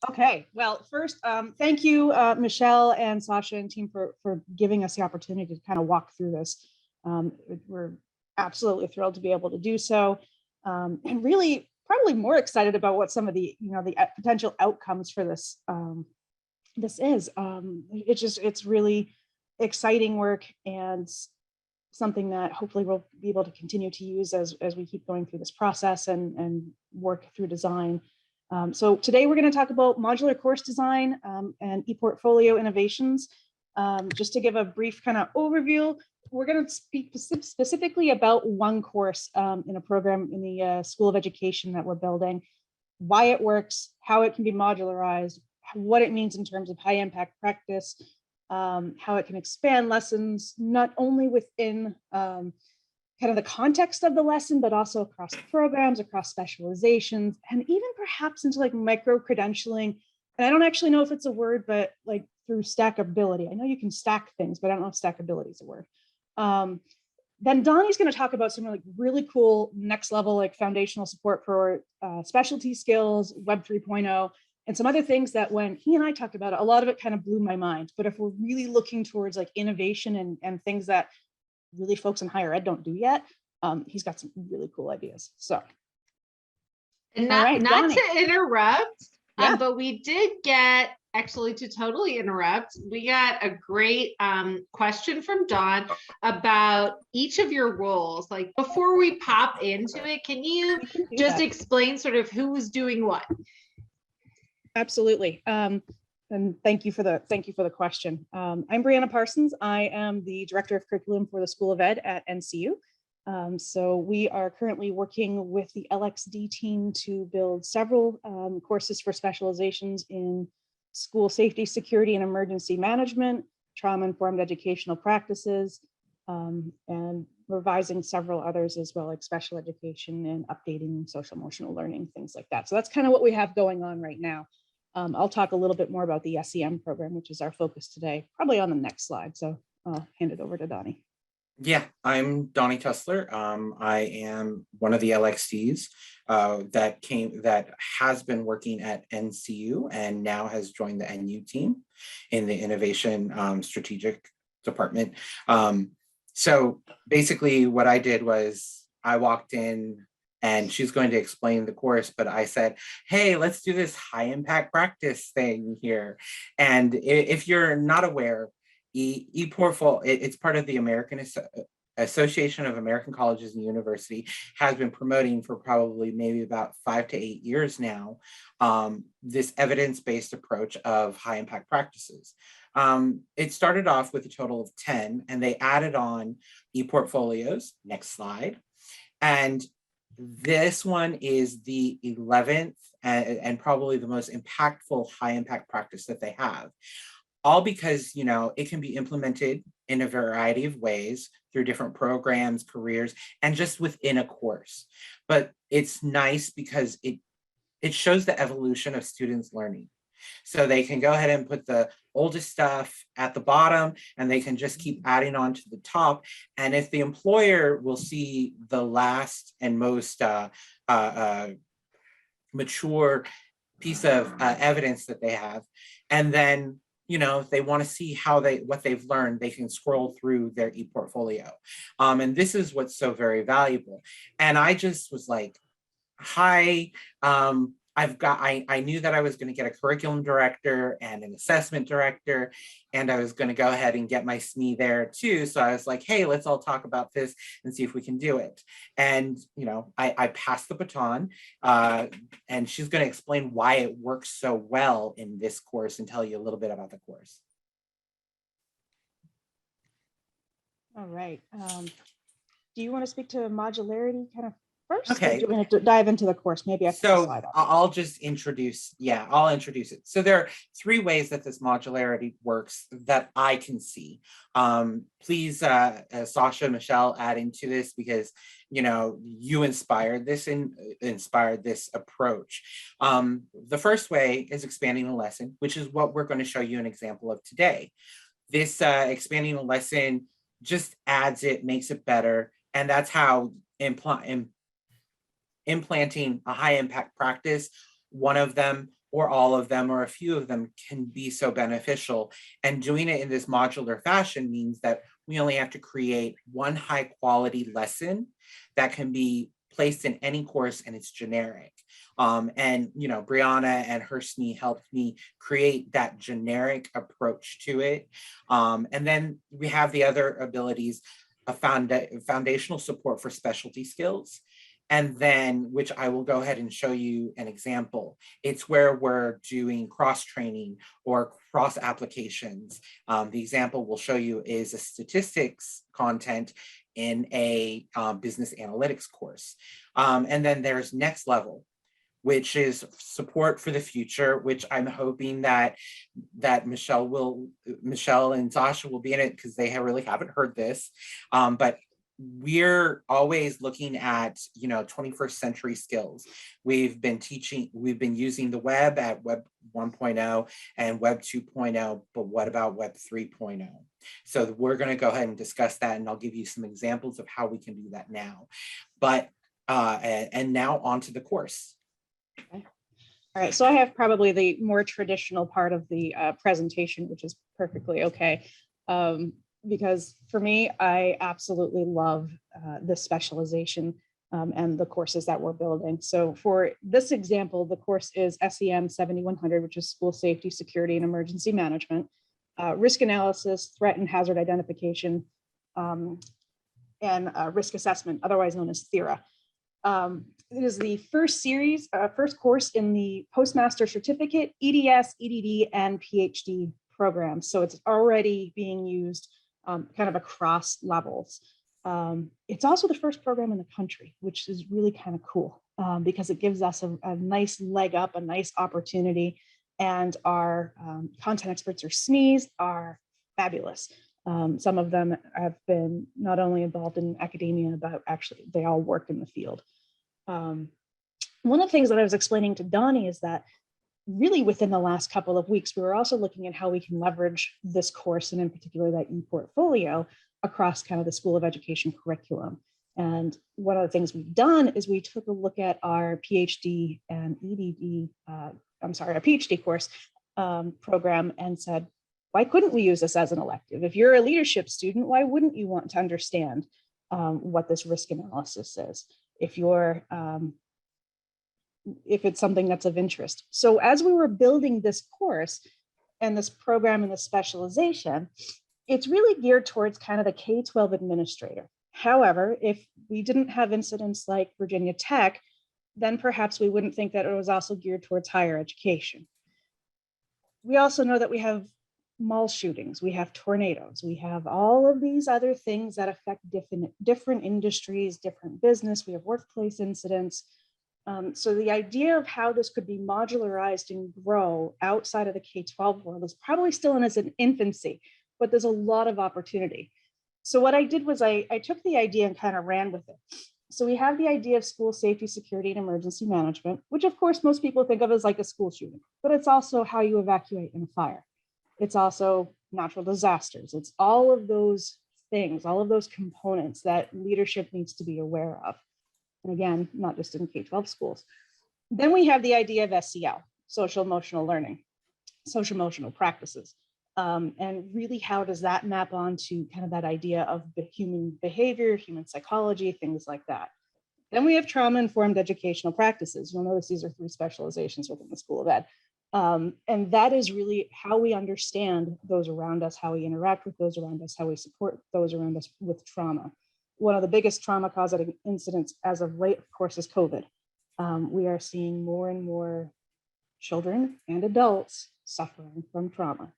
Okay, well, first, thank you, Michelle and Sasha and team for giving us the opportunity to kind of walk through this. We're absolutely thrilled to be able to do so, and really probably more excited about what some of the the potential outcomes for this this is. It's really exciting work and something that hopefully we'll be able to continue to use as we keep going through this process and work through design. So today we're going to talk about modular course design and ePortfolio innovations. Just to give a brief kind of overview, we're going to speak specifically about one course in a program in the School of Education that we're building, why it works, how it can be modularized, what it means in terms of high impact practice, how it can expand lessons, not only within kind of the context of the lesson, but also across programs, across specializations, and even perhaps into like micro credentialing. And I don't actually know if it's a word, but like through stackability. I know you can stack things, but I don't know if stackability is a word. Then Donny's going to talk about some like really cool next level, like foundational support for specialty skills, Web 3.0, and some other things that when he and I talked about it, a lot of it kind of blew my mind. But if we're really looking towards like innovation and things that really folks in higher ed don't do yet, he's got some really cool ideas. So, and not to interrupt, yeah. but we did get, actually to totally interrupt, we got a great question from Dawn about each of your roles. Like before we pop into it, can you just explain sort of who was doing what? Absolutely. And thank you for the question. I'm Brianna Parsons. I am the Director of Curriculum for the School of Ed at NCU. So we are currently working with the LXD team to build several courses for specializations in school safety, security, and emergency management, trauma-informed educational practices, and revising several others as well, like special education and updating social emotional learning, things like that. So that's kind of what we have going on right now. I'll talk a little bit more about the SEM program, which is our focus today, probably on the next slide. So I'll hand it over to Donny. Yeah, I'm Donny Tusler. I am one of the LXDs that has been working at NCU and now has joined the NU team in the innovation strategic department. So basically what I did was I walked in and she's going to explain the course, but I said, hey, let's do this high impact practice thing here. And if you're not aware, ePortfolio, it's part of the American Association of American Colleges and University, has been promoting for probably maybe about 5 to 8 years now, this evidence-based approach of high impact practices. It started off with a total of 10, and they added on ePortfolios, next slide. And this one is the 11th and probably the most impactful high impact practice that they have. All because, you know, it can be implemented in a variety of ways through different programs, careers, and just within a course. But it's nice because it shows the evolution of students' learning. So they can go ahead and put the oldest stuff at the bottom and they can just keep adding on to the top. And if the employer will see the last and most mature piece of evidence that they have, and then, you know, if they want to see what they've learned, they can scroll through their ePortfolio. And this is what's so very valuable. And I just was like, hi, I knew that I was going to get a curriculum director and an assessment director, and I was going to go ahead and get my SME there too. So I was like, hey, let's all talk about this and see if we can do it. And, you know, I passed the baton, and she's going to explain why it works so well in this course and tell you a little bit about the course. All right. Do you want to speak to modularity kind of first? Okay. Do we have to dive into the course? Maybe I so I'll just introduce, I'll introduce it. So there are 3 ways that this modularity works that I can see. Please, Sasha, Michelle, add into this because, you know, you inspired this approach. The first way is expanding a lesson, which is what we're going to show you an example of today. This expanding a lesson just adds it, makes it better, and that's how implanting a high impact practice, one of them or all of them or a few of them can be so beneficial. And doing it in this modular fashion means that we only have to create one high quality lesson that can be placed in any course and it's generic. And Brianna and Hersney helped me create that generic approach to it. And then we have the other abilities, a foundational support for specialty skills. And then, which I will go ahead and show you an example. It's where we're doing cross training or cross applications. The example we'll show you is a statistics content in a business analytics course. And then there's next level, which is support for the future, which I'm hoping that Michelle and Sasha will be in it because they really haven't heard this. But we're always looking at 21st century skills. We've been using the web at Web 1.0 and Web 2.0, but what about Web 3.0? So we're going to go ahead and discuss that, and I'll give you some examples of how we can do that now. But and now on to the course. Okay. All right, so I have probably the more traditional part of the presentation, which is perfectly okay. Because for me, I absolutely love this specialization and the courses that we're building. So for this example, the course is SEM 7100, which is School Safety, Security, and Emergency Management, Risk Analysis, Threat and Hazard Identification, and Risk Assessment, otherwise known as THERA. It is the first course in the Postmaster Certificate, EDS, EDD, and PhD programs. So it's already being used kind of across levels. It's also the first program in the country, which is really kind of cool because it gives us a nice leg up, a nice opportunity. And our content experts or SMEs are fabulous. Some of them have been not only involved in academia, but actually they all work in the field. One of the things that I was explaining to Donny is that really within the last couple of weeks, we were also looking at how we can leverage this course, and in particular that ePortfolio, across kind of the School of Education curriculum. And one of the things we've done is we took a look at our PhD and our PhD course program and said, why couldn't we use this as an elective? If you're a leadership student, why wouldn't you want to understand what this risk analysis is? If it's something that's of interest. So as we were building this course and this program and this specialization, it's really geared towards kind of the K-12 administrator. However, if we didn't have incidents like Virginia Tech, then perhaps we wouldn't think that it was also geared towards higher education. We also know that we have mall shootings, we have tornadoes, we have all of these other things that affect different industries, different business, we have workplace incidents. So the idea of how this could be modularized and grow outside of the K-12 world is probably still in its infancy, but there's a lot of opportunity. So what I did was I took the idea and kind of ran with it. So we have the idea of school safety, security, and emergency management, which of course most people think of as like a school shooting, but it's also how you evacuate in a fire. It's also natural disasters. It's all of those things, all of those components that leadership needs to be aware of. And again, not just in K-12 schools. Then we have the idea of SEL, social emotional learning, social emotional practices. And really, how does that map onto kind of that idea of the human behavior, human psychology, things like that. Then we have trauma-informed educational practices. You'll notice these are 3 specializations within the School of Ed. And that is really how we understand those around us, how we interact with those around us, how we support those around us with trauma. One of the biggest trauma-causing incidents as of late, of course, is COVID. We are seeing more and more children and adults suffering from trauma.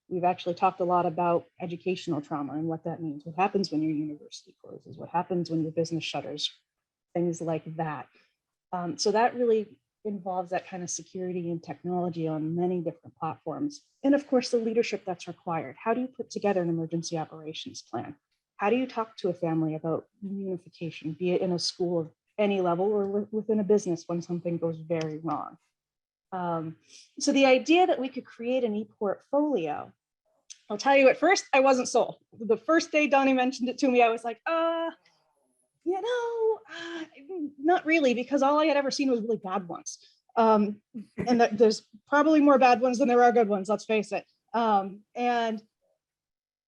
We've actually talked a lot about educational trauma and what that means. What happens when your university closes? What happens when your business shutters? Things like that. So that really involves that kind of security and technology on many different platforms. And of course, the leadership that's required. How do you put together an emergency operations plan? How do you talk to a family about reunification, be it in a school of any level or within a business when something goes very wrong? So the idea that we could create an ePortfolio, I'll tell you, at first I wasn't sold. The first day Donny mentioned it to me, I was like, not really, because all I had ever seen was really bad ones. And there's probably more bad ones than there are good ones, let's face it. And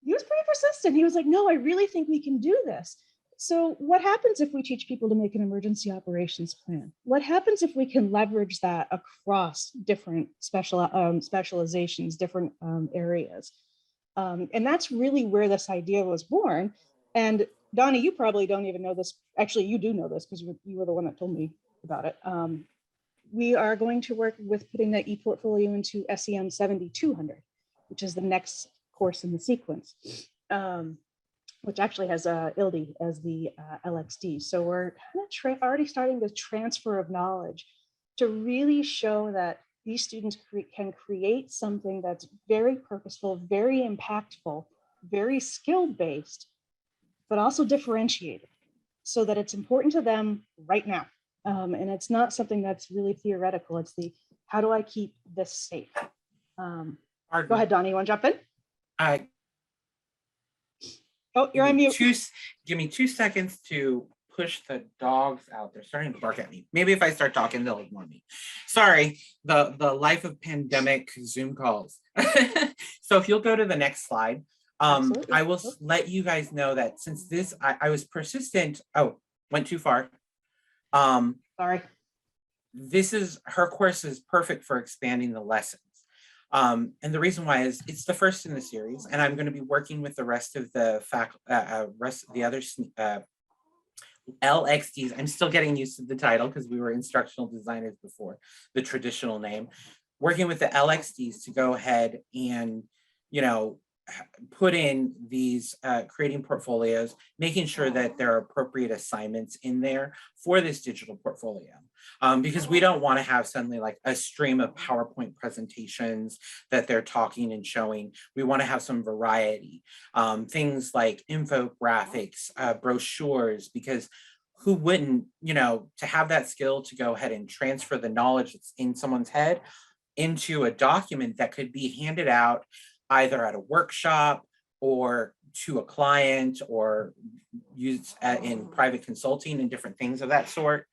he was pretty persistent. He was like, no, I really think we can do this. So what happens if we teach people to make an emergency operations plan? What happens if we can leverage that across different specializations, different areas? And that's really where this idea was born. And Donny, you probably don't even know this. Actually, you do know this because you were the one that told me about it. We are going to work with putting the ePortfolio into SEM 7200, which is the next course in the sequence, which actually has ILD as the LXD. So we're kind of already starting the transfer of knowledge to really show that these students can create something that's very purposeful, very impactful, very skill-based, but also differentiated so that it's important to them right now. And it's not something that's really theoretical. It's the, how do I keep this safe? Go ahead, Donny, you want to jump in? Oh, you're on mute. Give me 2 seconds to push the dogs out. They're starting to bark at me. Maybe if I start talking, they'll ignore me. Sorry, the life of pandemic Zoom calls. So if you'll go to the next slide, I will let you guys know that since this, I was persistent. Oh, went too far. Sorry. Her course is perfect for expanding the lessons. And the reason why is it's the first in the series, and I'm going to be working with the rest of the other LXDs. I'm still getting used to the title because we were instructional designers before the traditional name. Working with the LXDs to go ahead and, put in these creating portfolios, making sure that there are appropriate assignments in there for this digital portfolio. Because we don't want to have suddenly like a stream of PowerPoint presentations that they're talking and showing. We want to have some variety, things like infographics, brochures, because who wouldn't, to have that skill to go ahead and transfer the knowledge that's in someone's head into a document that could be handed out either at a workshop or to a client or used in private consulting and different things of that sort.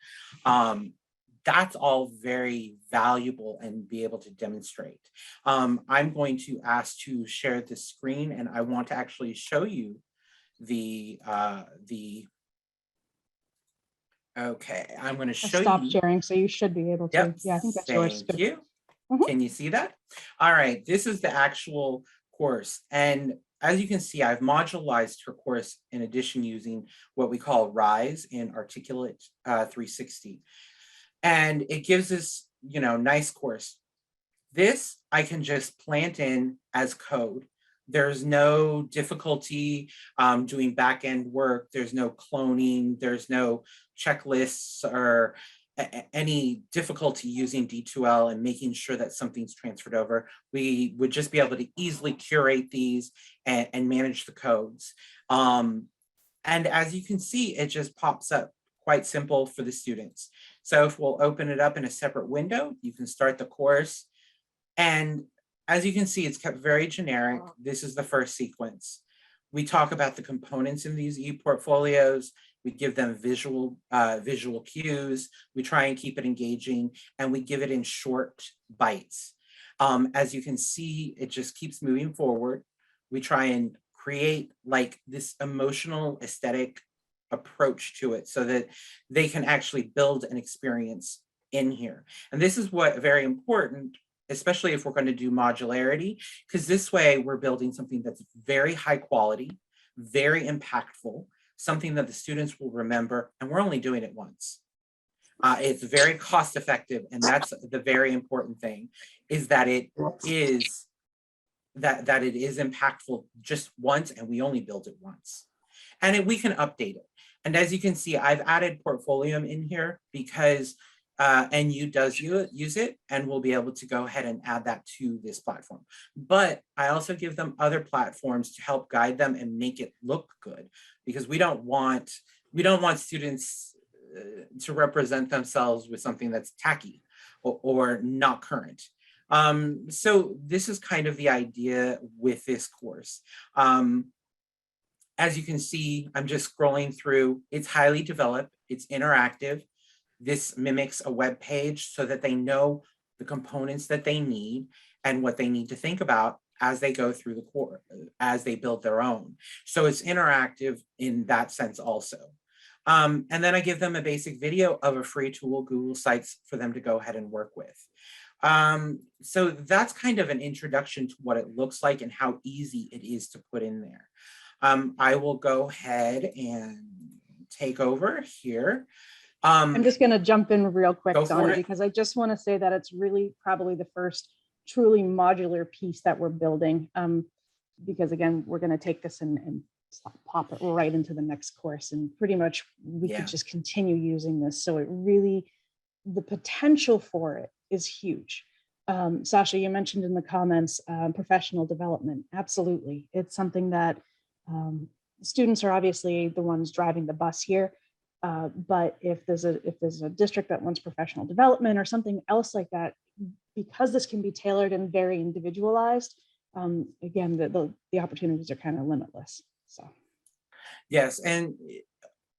That's all very valuable and be able to demonstrate. I'm going to ask to share the screen, and I want to actually show you okay, I'm going to show you. Stop sharing, so you should be able to. Yep. Yeah, I think that's yours. Thank you. Can you see that? All right, this is the actual course. And as you can see, I've modularized her course in addition using what we call RISE in Articulate 360. And it gives us, nice course. This I can just plant in as code. There's no difficulty doing back-end work. There's no cloning. There's no checklists or any difficulty using D2L and making sure that something's transferred over. We would just be able to easily curate these and manage the codes. And as you can see, it just pops up quite simple for the students. So if we'll open it up in a separate window, you can start the course. And as you can see, it's kept very generic. This is the first sequence. We talk about the components in these ePortfolios. We give them visual cues. We try and keep it engaging, and we give it in short bites. As you can see, it just keeps moving forward. We try and create like this emotional aesthetic approach to it so that they can actually build an experience in here. And this is what very important, especially if we're going to do modularity, because this way we're building something that's very high quality, very impactful, something that the students will remember, and we're only doing it once. It's very cost effective, and that's the very important thing, is that it is that it is impactful just once, and we only build it once. And we can update it. And as you can see, I've added Portfolio in here because NU does use it, and we'll be able to go ahead and add that to this platform. But I also give them other platforms to help guide them and make it look good, because we don't want students to represent themselves with something that's tacky or not current. So this is kind of the idea with this course. As you can see, I'm just scrolling through. It's highly developed. It's interactive. This mimics a web page so that they know the components that they need and what they need to think about as they go through the core, as they build their own. So it's interactive in that sense also. And then I give them a basic video of a free tool, Google Sites, for them to go ahead and work with. So that's kind of an introduction to what it looks like and how easy it is to put in there. I will go ahead and take over here. I'm just going to jump in real quick, Donny, it. because I just want to say that it's really probably the first truly modular piece that we're building. Because again, we're going to take this and pop it right into the next course, and pretty much we could just continue using this. So it really, the potential for it is huge. Sasha, you mentioned in the comments, professional development. Absolutely. It's something that students are obviously the ones driving the bus here. But if there's a district that wants professional development or something else like that, because this can be tailored and very individualized, again, the opportunities are kind of limitless. So, yes, and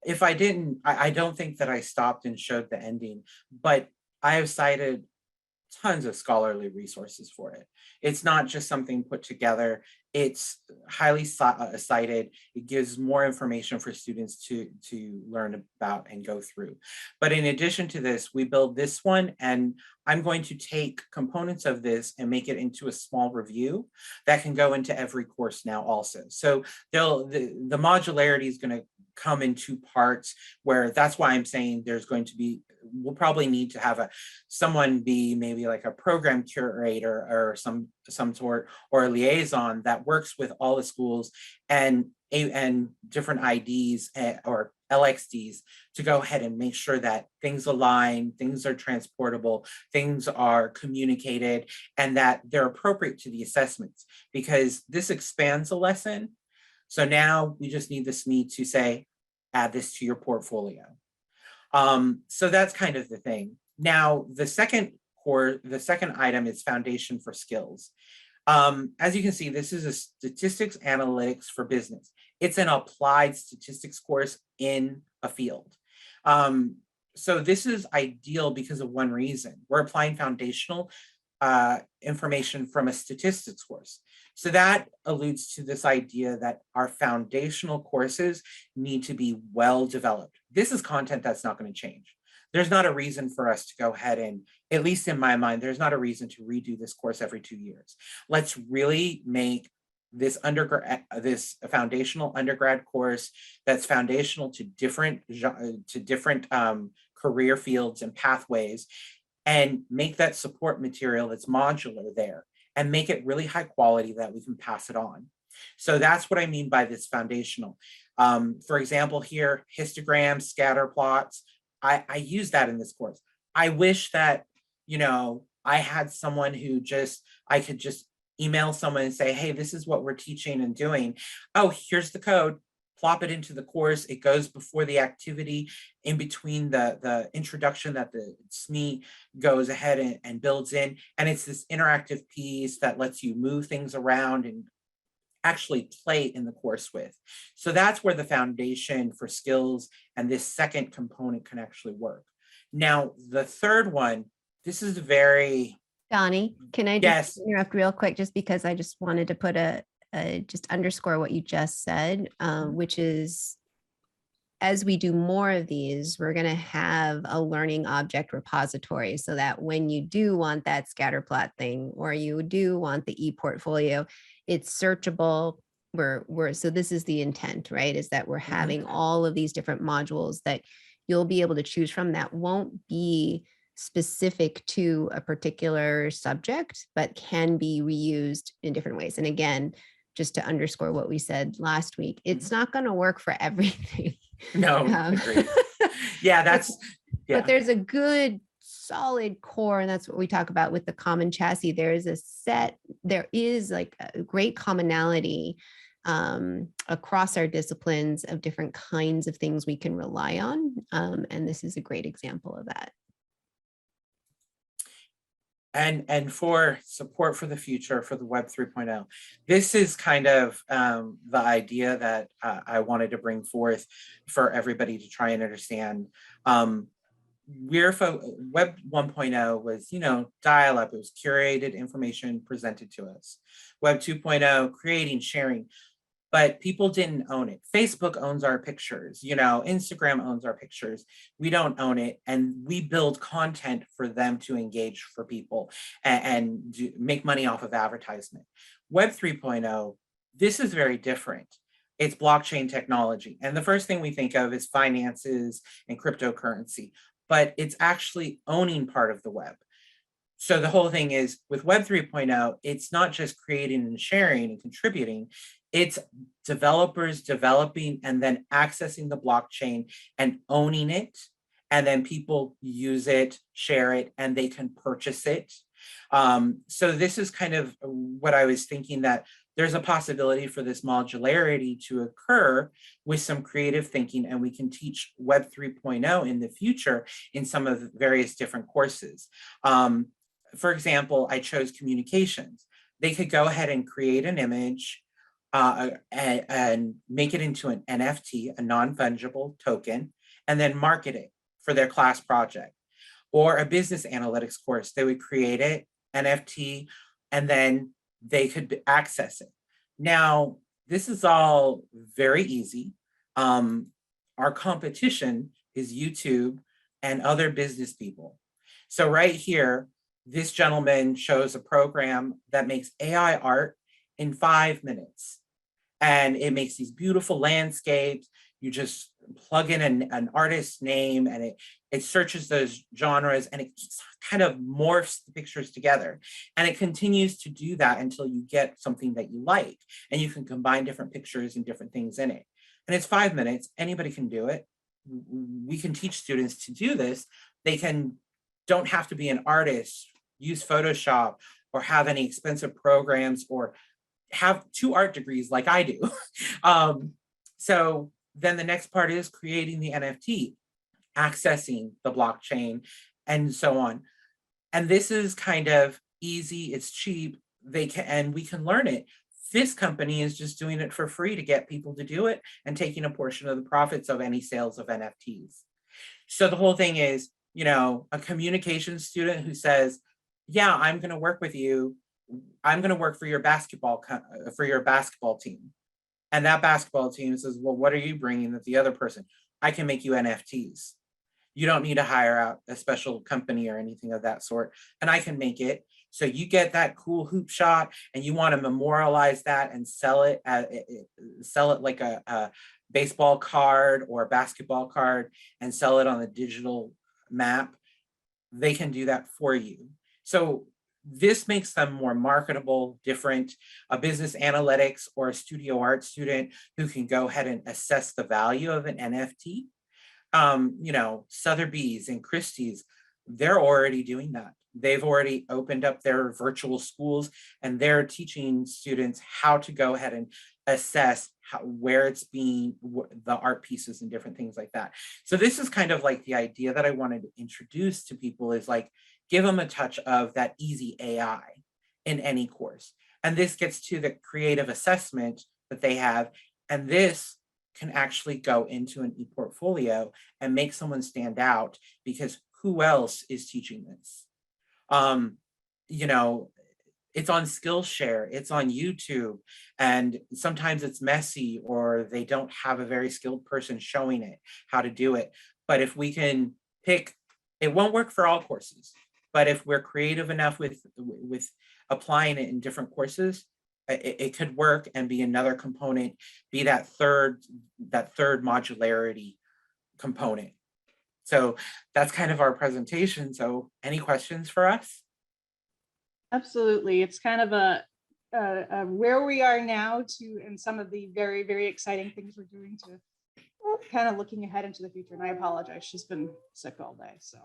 if I didn't, I don't think that I stopped and showed the ending, but I have cited tons of scholarly resources for it. It's not just something put together. It's highly cited. It gives more information for students to learn about and go through. But in addition to this, we build this one, and I'm going to take components of this and make it into a small review that can go into every course now also. So the modularity is going to come in two parts, where that's why I'm saying there's going to be, we'll probably need to have someone be maybe like a program curator or some sort, or a liaison that works with all the schools and different IDs or LXDs to go ahead and make sure that things align, things are transportable, things are communicated, and that they're appropriate to the assessments, because this expands a lesson. So now we just need the SME to say, add this to your portfolio. So that's kind of the thing. Now, the second item is foundation for skills. As you can see, this is a statistics analytics for business. It's an applied statistics course in a field. So this is ideal because of one reason. We're applying foundational information from a statistics course. So that alludes to this idea that our foundational courses need to be well developed. This is content that's not going to change. There's not a reason for us to go ahead and, at least in my mind, there's not a reason to redo this course every 2 years. Let's really make this foundational undergrad course that's foundational to different career fields and pathways, and make that support material that's modular there, and make it really high quality that we can pass it on. So that's what I mean by this foundational. For example, here, histograms, scatter plots, I use that in this course. I wish that, I had someone who I could just email someone and say, hey, this is what we're teaching and doing. Oh, here's the code. Plop it into the course. It goes before the activity, in between the introduction that the SME goes ahead and builds in. And it's this interactive piece that lets you move things around and actually play in the course with. So that's where the foundation for skills and this second component can actually work. Now, the third one, this is very... Donny, can I just interrupt real quick, just because I just wanted to put just underscore what you just said, which is, as we do more of these, we're going to have a learning object repository, so that when you do want that scatter plot thing, or you do want the ePortfolio, it's searchable. So this is the intent, right? Is that we're having all of these different modules that you'll be able to choose from, that won't be specific to a particular subject, but can be reused in different ways. And again, just to underscore what we said last week, it's not going to work for everything. No, yeah, but there's a good solid core, and that's what we talk about with the common chassis. There is like a great commonality across our disciplines of different kinds of things we can rely on, and this is a great example of that. And for support for the future for the Web 3.0, this is kind of the idea that I wanted to bring forth for everybody to try and understand. Web 1.0 was, dial up. It was curated information presented to us. Web 2.0, creating, sharing, but people didn't own it. Facebook owns our pictures, Instagram owns our pictures. We don't own it. And we build content for them to engage for people and make money off of advertisement. Web 3.0, this is very different. It's blockchain technology. And the first thing we think of is finances and cryptocurrency, but it's actually owning part of the web. So the whole thing is with Web 3.0, it's not just creating and sharing and contributing, it's developers developing and then accessing the blockchain and owning it. And then people use it, share it, and they can purchase it. So this is kind of what I was thinking, that there's a possibility for this modularity to occur with some creative thinking, and we can teach Web 3.0 in the future in some of the various different courses. For example, I chose communications. They could go ahead and create an image and make it into an NFT, a non-fungible token, and then market it for their class project. Or a business analytics course, they would create it, NFT, and then they could access it. Now, this is all very easy. Our competition is YouTube and other business people. So right here, this gentleman shows a program that makes AI art in 5 minutes. And it makes these beautiful landscapes. You just plug in an artist's name and it searches those genres and it kind of morphs the pictures together. And it continues to do that until you get something that you like. And you can combine different pictures and different things in it. And it's 5 minutes. Anybody can do it. We can teach students to do this. They don't have to be an artist, use Photoshop, or have any expensive programs, or have 2 art degrees like I do. So then the next part is creating the NFT, accessing the blockchain, and so on. And this is kind of easy, it's cheap, and we can learn it. This company is just doing it for free to get people to do it and taking a portion of the profits of any sales of NFTs. So the whole thing is, a communications student who says, yeah, I'm going to work with you. I'm going to work for your basketball team. And that basketball team says, well, what are you bringing that the other person? I can make you NFTs. You don't need to hire out a special company or anything of that sort. And I can make it. So you get that cool hoop shot and you want to memorialize that and sell it like a baseball card or a basketball card and sell it on a digital map. They can do that for you. So this makes them more marketable, different. A business analytics or a studio art student who can go ahead and assess the value of an NFT. Sotheby's and Christie's, they're already doing that. They've already opened up their virtual schools and they're teaching students how to go ahead and assess where it's being, the art pieces and different things like that. So this is kind of like the idea that I wanted to introduce to people, is like, give them a touch of that easy AI in any course. And this gets to the creative assessment that they have. And this can actually go into an ePortfolio and make someone stand out, because who else is teaching this? It's on Skillshare, it's on YouTube, and sometimes it's messy or they don't have a very skilled person showing it how to do it. But if we can pick, it won't work for all courses, but if we're creative enough with applying it in different courses, it could work and be another component, be that third modularity component. So that's kind of our presentation. So any questions for us? Absolutely. It's kind of a where we are now and some of the very, very exciting things we're doing to kind of looking ahead into the future. And I apologize, she's been sick all day. So.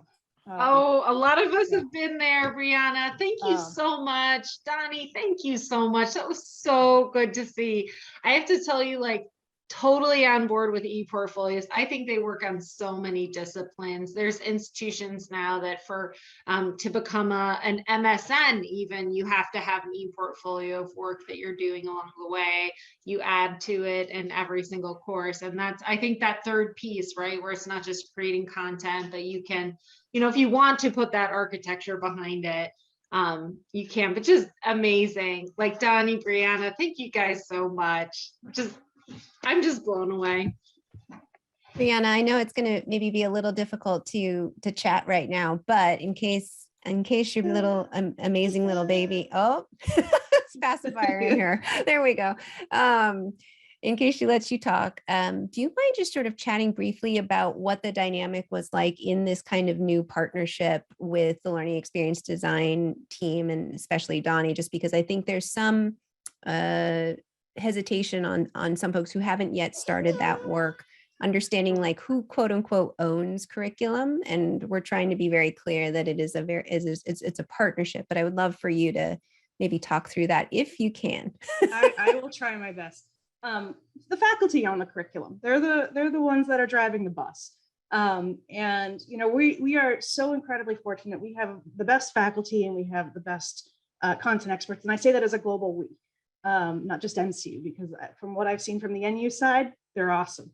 A lot of us have been there, Brianna. Thank you so much. Donny, thank you so much. That was so good to see. I have to tell you, totally on board with ePortfolios. I think they work on so many disciplines. There's institutions now that for to become an MSN, even you have to have an ePortfolio of work that you're doing along the way. You add to it in every single course. And that's, I think, that third piece, right? Where it's not just creating content, but you can, you know, if you want to put that architecture behind it, you can, but just amazing. Like Donny, Brianna, thank you guys so much. I'm just blown away. Brianna, I know it's going to maybe be a little difficult to chat right now, but in case your little amazing little baby, it's pacifier in here. There we go. In case she lets you talk, do you mind just sort of chatting briefly about what the dynamic was like in this kind of new partnership with the Learning Experience Design team, and especially Donny, just because I think there's some hesitation on some folks who haven't yet started that work, understanding like who quote unquote owns curriculum. And we're trying to be very clear that it is it's a partnership, but I would love for you to maybe talk through that if you can. I will try my best. The faculty own the curriculum. They're the ones that are driving the bus. And you know, we are so incredibly fortunate. We have the best faculty and we have the best content experts. And I say that as a global we. Not just NCU, because from what I've seen from the NU side, they're awesome.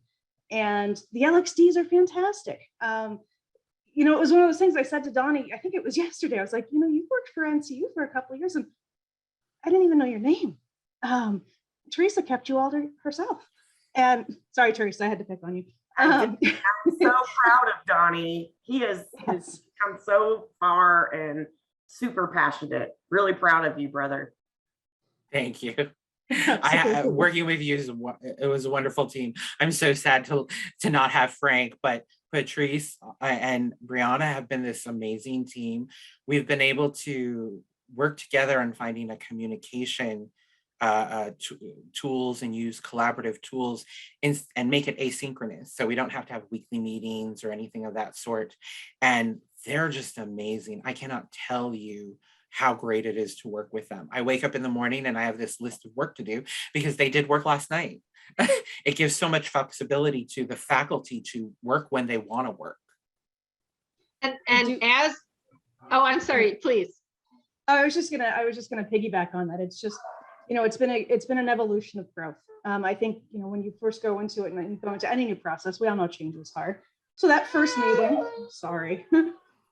And the LXDs are fantastic. You know, it was one of those things I said to Donny, I think it was yesterday. I was like, you know, you've worked for NCU for a couple of years and I didn't even know your name. Teresa kept you all to herself. And sorry, Teresa, I had to pick on you. I'm so proud of Donny. He has come so far and super passionate. Really proud of you, brother. Thank you. Working with you it was a wonderful team. I'm so sad to not have Frank, but Patrice and Brianna have been this amazing team. We've been able to work together on finding a communication tools and use collaborative tools and make it asynchronous, so we don't have to have weekly meetings or anything of that sort. And they're just amazing. I cannot tell you how great it is to work with them. I wake up in the morning and I have this list of work to do because they did work last night. It gives so much flexibility to the faculty to work when they want to work. And I'm sorry, please. I was just gonna piggyback on that. It's just, you know, it's been an evolution of growth. I think, you know, when you first go into it and you go into any new process, we all know change is hard. So that first meeting,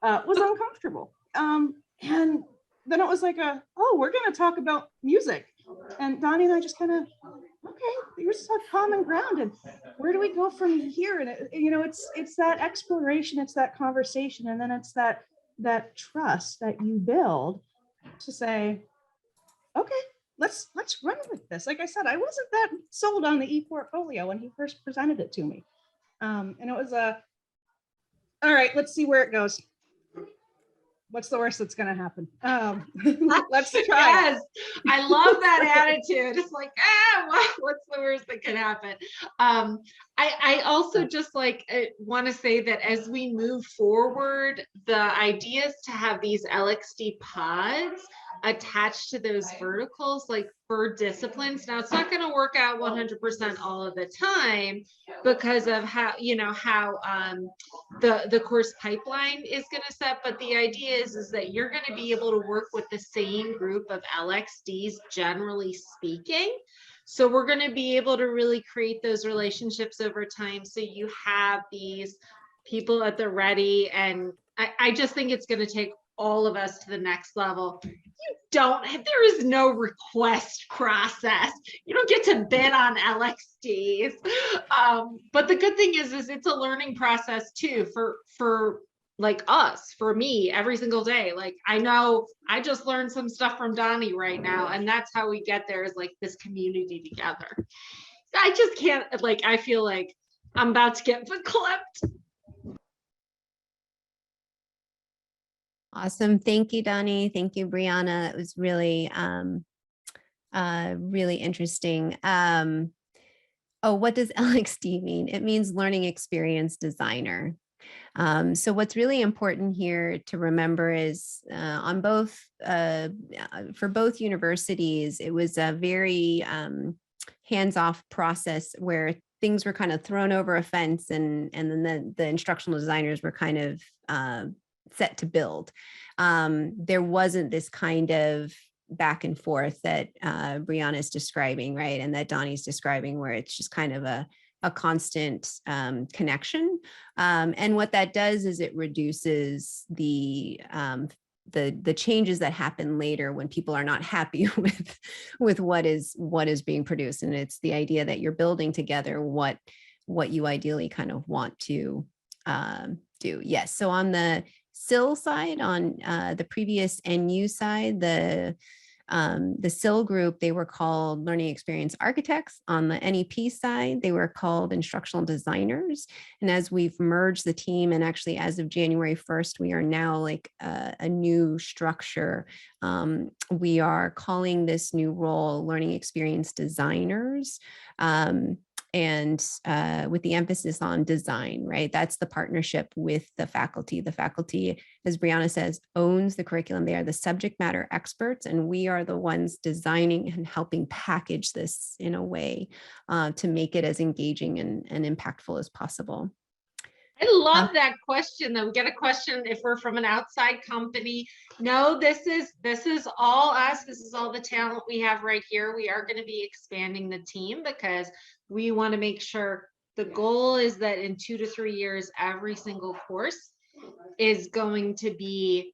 was uncomfortable. And then it was like we're going to talk about music. And Donny and I just kind of, okay, here's a common ground. And where do we go from here? And, you know, it's that exploration, it's that conversation. And then it's that trust that you build to say, okay, let's run with this. Like I said, I wasn't that sold on the ePortfolio when he first presented it to me. And it was all right, let's see where it goes. What's the worst that's going to happen? Let's try. Yes, I love that attitude. It's like, what's the worst that can happen? I also just want to say that as we move forward, the idea is to have these LXD pods attached to those verticals, like for disciplines. Now, it's not going to work out 100% all of the time because of how the course pipeline is going to set. But the idea is that you're going to be able to work with the same group of LXDs, generally speaking. So we're going to be able to really create those relationships over time. So you have these people at the ready. And I just think it's going to take all of us to the next level. There is no request process. You don't get to bid on LXDs. But the good thing is it's a learning process too for like us, for me, every single day. Like, I know I just learned some stuff from Donny right now, and that's how we get there, is like this community together. I just can't, I feel like I'm about to get clipped. Awesome. Thank you, Donny. Thank you, Brianna. It was really, really interesting. What does LXD mean? It means Learning Experience Designer. So what's really important here to remember is on both, for both universities, it was a very hands-off process where things were kind of thrown over a fence, and then the instructional designers were kind of set to build. There wasn't this kind of back and forth that Brianna is describing, right? And that Donny's describing, where it's just kind of a constant connection. And what that does is it reduces the changes that happen later when people are not happy with what is being produced. And it's the idea that you're building together what you ideally kind of want to do. Yes. So on the SIL side, on the previous NU side, the SIL group, they were called Learning Experience Architects. On the NEP side, they were called Instructional Designers. And as we've merged the team, and actually as of January 1st, we are now like a new structure. We are calling this new role Learning Experience Designers. And with the emphasis on design, right? That's the partnership with the faculty. The faculty, as Brianna says, owns the curriculum. They are the subject matter experts, and we are the ones designing and helping package this in a way to make it as engaging and impactful as possible. I love that question though. We get a question if we're from an outside company. No, this is all us. This is all the talent we have right here. We are going to be expanding the team because we want to make sure the goal is that in 2 to 3 years, every single course is going to be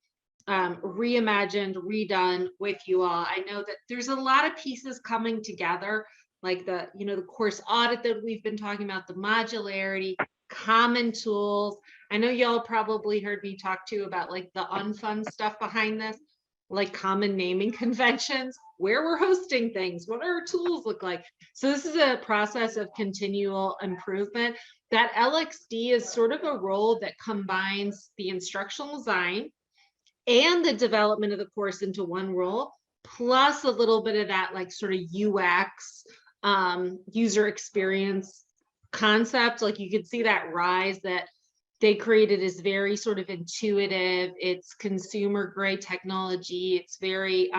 reimagined, redone with you all. I know that there's a lot of pieces coming together, like the course audit that we've been talking about, the modularity, common tools. I know y'all probably heard me talk too about like the unfun stuff behind this, like common naming conventions, where we're hosting things, what our tools look like. So this is a process of continual improvement. That LXD is sort of a role that combines the instructional design and the development of the course into one role, plus a little bit of that like sort of UX, user experience concept. Like you could see that rise that they created is very sort of intuitive. It's consumer grade technology. It's very,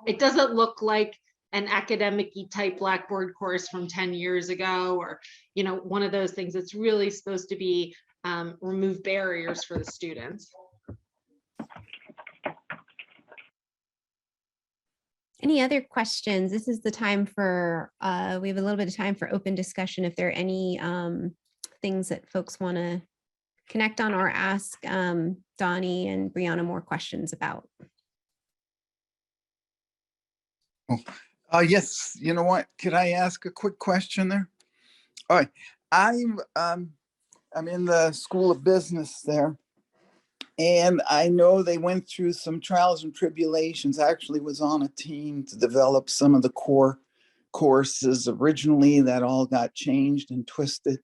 it doesn't look like an academic-y type Blackboard course from 10 years ago, or, one of those things. It's really supposed to be remove barriers for the students. Any other questions? This is the time for, we have a little bit of time for open discussion. If there are any things that folks want to connect on or ask Donny and Brianna more questions about. Yes, you know what? Could I ask a quick question there? All right. I'm in the School of Business there. And I know they went through some trials and tribulations. I actually was on a team to develop some of the core courses originally that all got changed and twisted.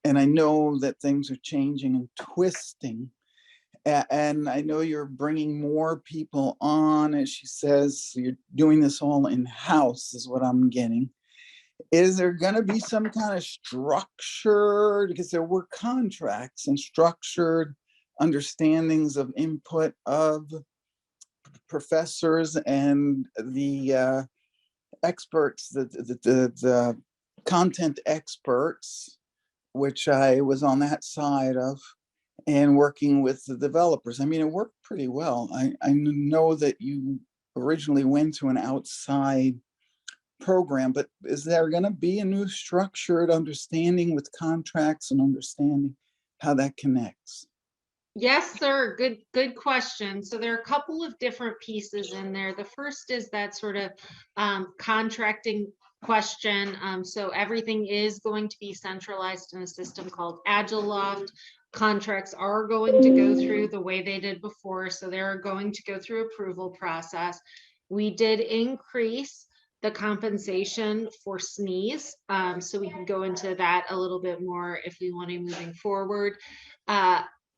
And I know that things are changing and twisting. And I know you're bringing more people on, as she says, so you're doing this all in-house is what I'm getting. Is there going to be some kind of structure, because there were contracts and structured understandings of input of professors and the experts, the content experts, which I was on that side of, and working with the developers. I mean, it worked pretty well. I know that you originally went to an outside program, but is there going to be a new structured understanding with contracts and understanding how that connects? Yes, sir. Good question. So there are a couple of different pieces in there. The first is that sort of contracting question. So everything is going to be centralized in a system called AgileLoft. Contracts are going to go through the way they did before. So they're going to go through approval process. We did increase the compensation for SMEs. So we can go into that a little bit more if we want to moving forward.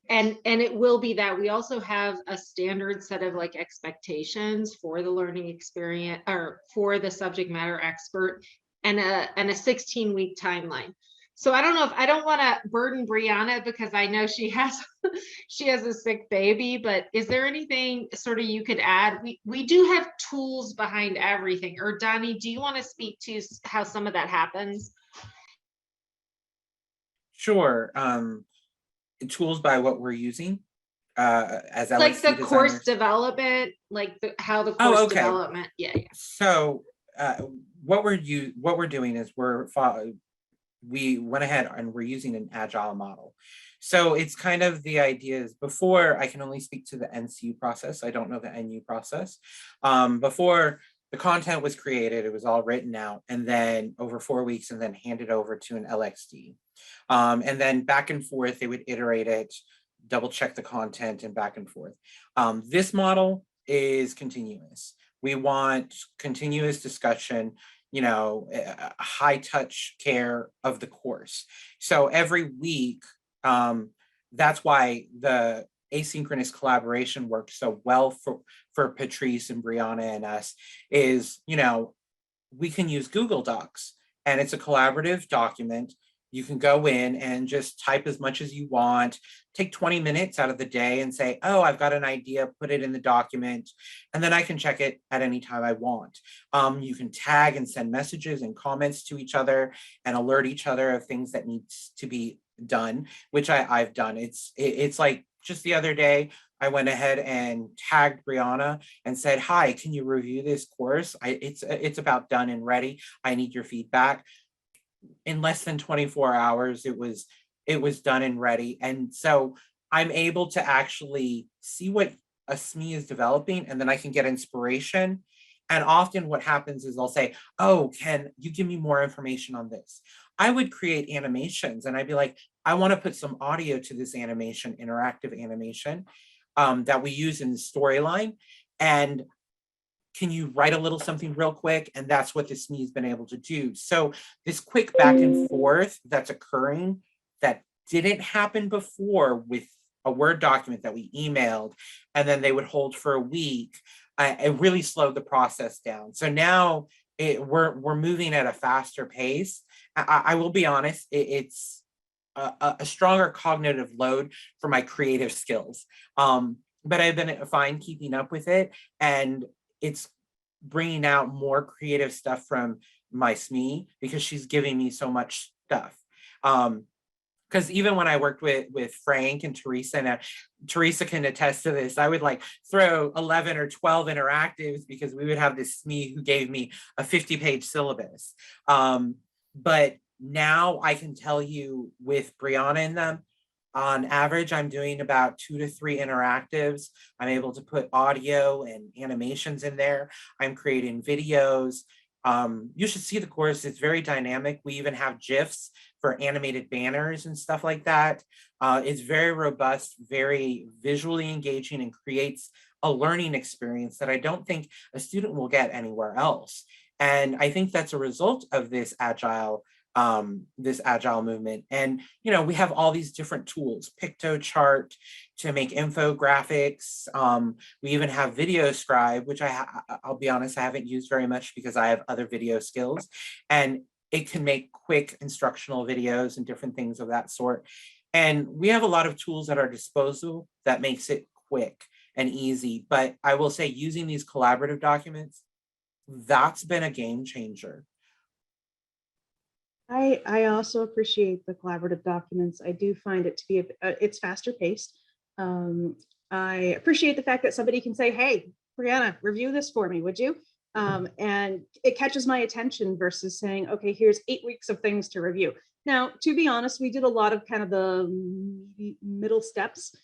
And it will be that we also have a standard set of like expectations for the learning experience or for the subject matter expert and a 16-week timeline. So I don't know if I don't want to burden Brianna because I know she has a sick baby, but is there anything sort of you could add? We do have tools behind everything. Or Donny, do you want to speak to how some of that happens? Sure. Tools by what we're using as Like LXD the course designers. development, like how the Oh, course okay. development. Yeah. So what we're doing is we went ahead and we're using an agile model. So it's kind of the idea is before, I can only speak to the NCU process. I don't know the NU process. Before the content was created, it was all written out and then over 4 weeks and then handed over to an LXD. And then back and forth, they would iterate it, double check the content and back and forth. This model is continuous. We want continuous discussion, you know, high touch care of the course. So every week, that's why the asynchronous collaboration worked so well for Patrice and Brianna and us is, you know, we can use Google Docs and it's a collaborative document. You can go in and just type as much as you want, take 20 minutes out of the day and say, oh, I've got an idea, put it in the document, and then I can check it at any time I want. You can tag and send messages and comments to each other and alert each other of things that needs to be done, which I've done. It's like just the other day, I went ahead and tagged Brianna and said, hi, can you review this course? It's about done and ready. I need your feedback. In less than 24 hours, it was done and ready. And so I'm able to actually see what a SME is developing, and then I can get inspiration. And often what happens is I'll say, oh, can you give me more information on this? I would create animations and I'd be like, I want to put some audio to this animation, interactive animation that we use in the storyline. And can you write a little something real quick? And that's what this SME has been able to do. So this quick back and forth that's occurring that didn't happen before with a Word document that we emailed, and then they would hold for a week, it really slowed the process down. So now we're moving at a faster pace. I will be honest, it's a stronger cognitive load for my creative skills. But I've been fine keeping up with it. And it's bringing out more creative stuff from my SME because she's giving me so much stuff. Because even when I worked with Frank and Teresa, and Teresa can attest to this, I would like throw 11 or 12 interactives because we would have this SME who gave me a 50-page syllabus. But now I can tell you with Brianna in them, on average, I'm doing about 2 to 3 interactives. I'm able to put audio and animations in there. I'm creating videos. You should see the course. It's very dynamic. We even have GIFs for animated banners and stuff like that. It's very robust, very visually engaging, and creates a learning experience that I don't think a student will get anywhere else. And I think that's a result of this agile movement. And, you know, we have all these different tools, PictoChart to make infographics. We even have Video Scribe, which I'll be honest, I haven't used very much because I have other video skills, and it can make quick instructional videos and different things of that sort. And we have a lot of tools at our disposal that makes it quick and easy. But I will say using these collaborative documents, that's been a game changer. I also appreciate the collaborative documents. I do find it to be, it's faster paced. I appreciate the fact that somebody can say, hey, Brianna, review this for me, would you? And it catches my attention versus saying, okay, here's 8 weeks of things to review. Now, to be honest, we did a lot of kind of the middle steps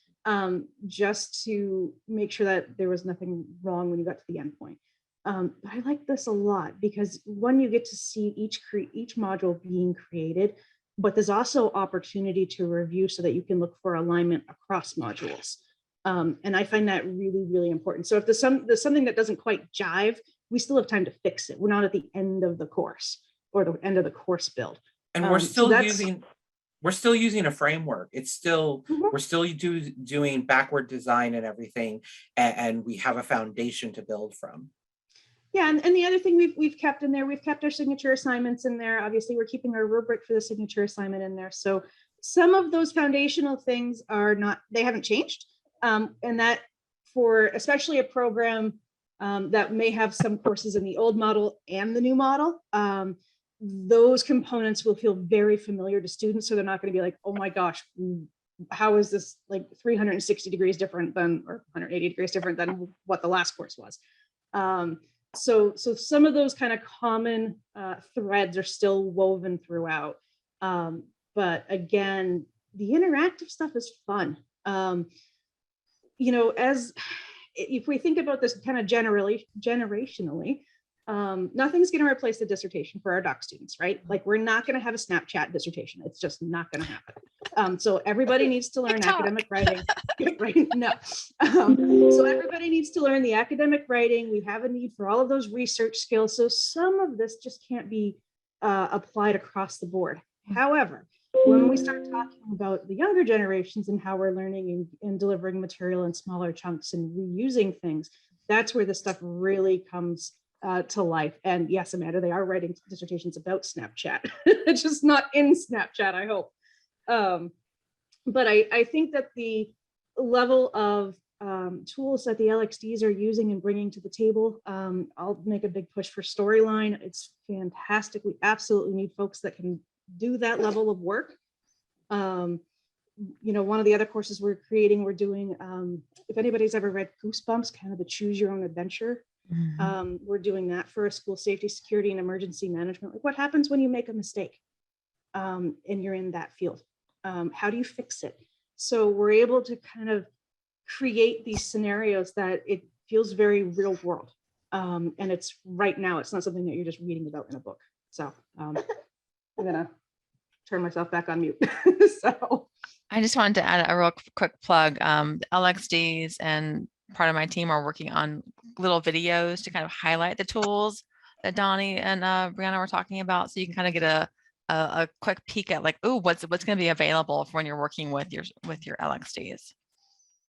just to make sure that there was nothing wrong when you got to the end point. But I like this a lot because one, you get to see each module being created, but there's also opportunity to review so that you can look for alignment across modules. And I find that really, really important. So if there's something that doesn't quite jive, we still have time to fix it. We're not at the end of the course or the end of the course build. And we're still using a framework. It's still, we're still doing backward design and everything, and we have a foundation to build from. Yeah, and the other thing we've kept in there, we've kept our signature assignments in there. Obviously, we're keeping our rubric for the signature assignment in there. So some of those foundational things are not, they haven't changed. And that for especially a program that may have some courses in the old model and the new model, those components will feel very familiar to students. So they're not going to be like, oh my gosh, how is this like 360 degrees different than, or 180 degrees different than what the last course was. So some of those kind of common threads are still woven throughout. But again, the interactive stuff is fun. You know, as if we think about this kind of generationally, nothing's going to replace the dissertation for our doc students, right? Like we're not going to have a Snapchat dissertation. It's just not going to happen. So everybody needs to learn academic writing, right? No. So everybody needs to learn the academic writing. We have a need for all of those research skills. So some of this just can't be applied across the board. However, when we start talking about the younger generations and how we're learning and delivering material in smaller chunks and reusing things, that's where the stuff really comes to life. And yes, Amanda, they are writing dissertations about Snapchat. It's just not in Snapchat, I hope. But I think that the level of tools that the LXDs are using and bringing to the table, I'll make a big push for Storyline. It's fantastic. We absolutely need folks that can do that level of work. You know, one of the other courses we're doing, if anybody's ever read Goosebumps, kind of the choose your own adventure. We're doing that for a school safety, security, and emergency management. Like what happens when you make a mistake and you're in that field? How do you fix it? So we're able to kind of create these scenarios that it feels very real world. And it's right now, it's not something that you're just reading about in a book. So I'm gonna turn myself back on mute. So I just wanted to add a real quick plug. LXDs and part of my team are working on little videos to kind of highlight the tools that Donny and Brianna were talking about. So you can kind of get a quick peek at like, oh, what's going to be available for when you're working with your LXDs.